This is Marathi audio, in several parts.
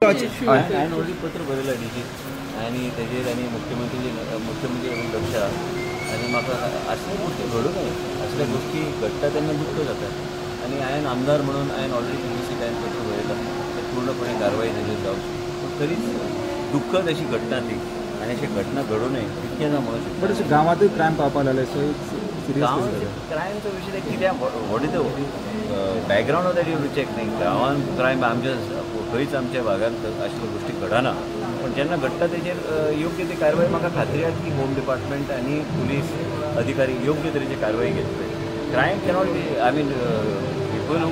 हांवें ऑलरेडी पत्र बरयलां डीजी आनी तेजेर आनी मुख्यमंत्री लक्ष आनी म्हाका असले गोष्टी घडूं नये असल्या गोष्टी घडटा तेन्ना दुख्ख जाता आनी हांवें आमदार म्हणून हांवें ऑलरेडी PBCक हांवें पत्र बरयलां ते पूर्णपणे कारवाई तेजेर जावची पूण तरीच दुख्खद अशी घडटा ती आनी अशी घटना घडूं नये तितकें ना म्हणून बट अशें गांवांतूय क्रायम पावपाक लागले सो क्रायमचो विशय कित्याक what is the background of that you check न्ही गांवांत क्रायम आमच्या खंयच आमच्या भागांत असल्यो गोश्टी घडना पण जेन्ना घडटा तेजेर योग्य ती कारवाई म्हाका खात्री आसा की होम डिपार्टमेंट आनी पुलीस अधिकारी योग्य तरेची कारवाई घेतले crime cannot be I mean people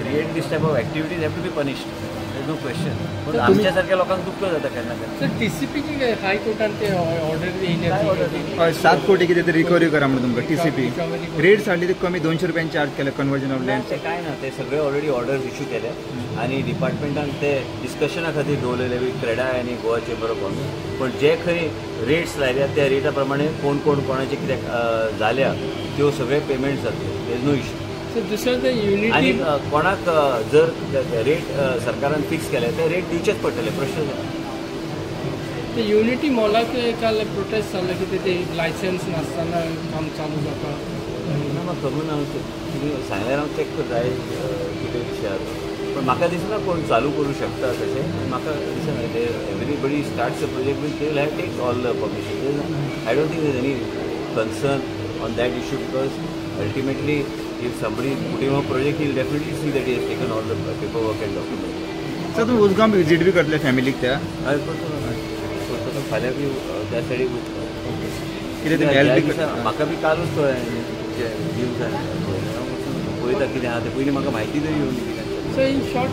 create these type of activities have to be punished no question पण आमच्या सारख्या लोकांक दुख्ख जाता केन्ना केन्ना TCPची हायकोर्टान ते ऑर्डर येयल्या 7 कोटी कितें तरी रिकवरी करा म्हणून तुमकां TCP रेट्स हाडली ते कमी 200 रुपयांनी चार्ज केले कन्वर्जन ऑफ लँड ते काय ना ते सगळे ऑलरेडी ऑर्डर्स इश्यू केले आनी डिपार्टमेंटान ते डिस्कशना खातीर दवरलेले वीथ क्रेडाय आनी गोवा चेंबर ऑफ कॉमर्स पण जे खंय रेट्स लायल्या त्या रेटा प्रमाणे कोण कोणाचे कितें जाल्या त्यो सगळे पेमेंट जातले देर इज नो इश्यू दुसरं ते युनिटी आनी कोणाक जर रेट सरकारान फिक्स केले ते रेट दिवचेच पडटले प्रश्न ते युनिटी मॉलाक काल प्रोटेस्ट जाल्लो की ते लायसन्स नासतना काम चालू जाता म्हाका खबर ना तुमी सांगल्यार हांव चॅक करता कितें विशयार पण म्हाका दिसना कोण चालू करूं शकता तशें म्हाका दिसना ते everybody starts a project will they will have take all the permission I don't think there any concern on that issue because ultimately if somebody is putting on a project, he'll definitely see that he has taken all the paperwork and documents. Sir तुम उजगांव विजीट बी करतले फॅमिलीक त्या हय करतो फाल्यां बी त्या सायडीक कितें ते हेल्प म्हाका बी कालूच कळ्ळें न्यूज पळयता कितें आहा तें पयलीं म्हाका म्हायती तरी येवन दी सो इन शॉर्ट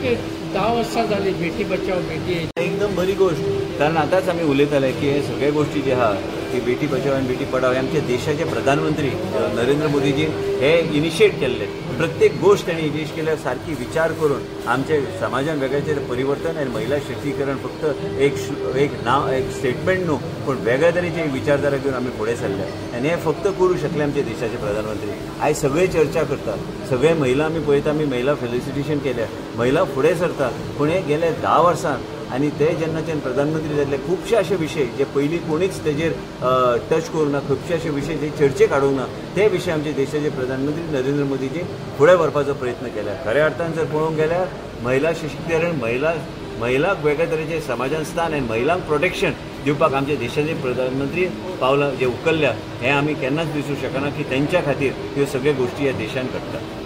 10 वर्सां जाली बेटी बचाव बेटी एकदम बरी गोष्ट कारण आतांच आमी उलयताले की हे सगळे गोष्टी जे आहा की बेटी बचाव आनी बेटी पढाव हे आमच्या देशाचे प्रधानमंत्री नरेंद्र मोदीजी हे इनिशिएट केल्ले प्रत्येक गोष्ट तांणी इनिशिएट केल्यार सारकी विचार करून आमच्या समाजान वेगळ्याचेर परिवर्तन आनी महिला शक्तीकरण फक्त एक नांव एक स्टेटमेंट न्हू पण वेगळ्या तरेची विचारधारा घेवन आमी फुडें सरले आनी हे फक्त करूं शकले आमचे देशाचे प्रधानमंत्री आयज सगळे चर्चा करतात सगळे महिला आमी पळयता आमी महिला फेलिसिटेशन केल्या महिला फुडें सरता पूण हे गेले 10 वर्सां आनी ते जेन्नाच्यान प्रधानमंत्री जाल्ले खुबशे अशे विशय जे पयलीं कोणीच तेजेर टच करूं ना खुबशे अशे विशय जे चर्चेक हाडूंक ना ते विशय आमचे देशाचे प्रधानमंत्री नरेंद्र मोदीजी फुडें व्हरपाचो प्रयत्न केला खऱ्या अर्थान जर पळोवंक गेल्यार महिला सशक्तीकरण महिलाक वेगळ्या तरेचे समाजान स्थान आनी महिलांक प्रोटेक्शन दिवपाक आमचे देशाचे प्रधानमंत्री पावलां जे उखल्ल्या हें आमी केन्नाच दिसूंक शकना की तेंच्या खातीर ह्यो सगळ्यो गोश्टी ह्या देशान घडटात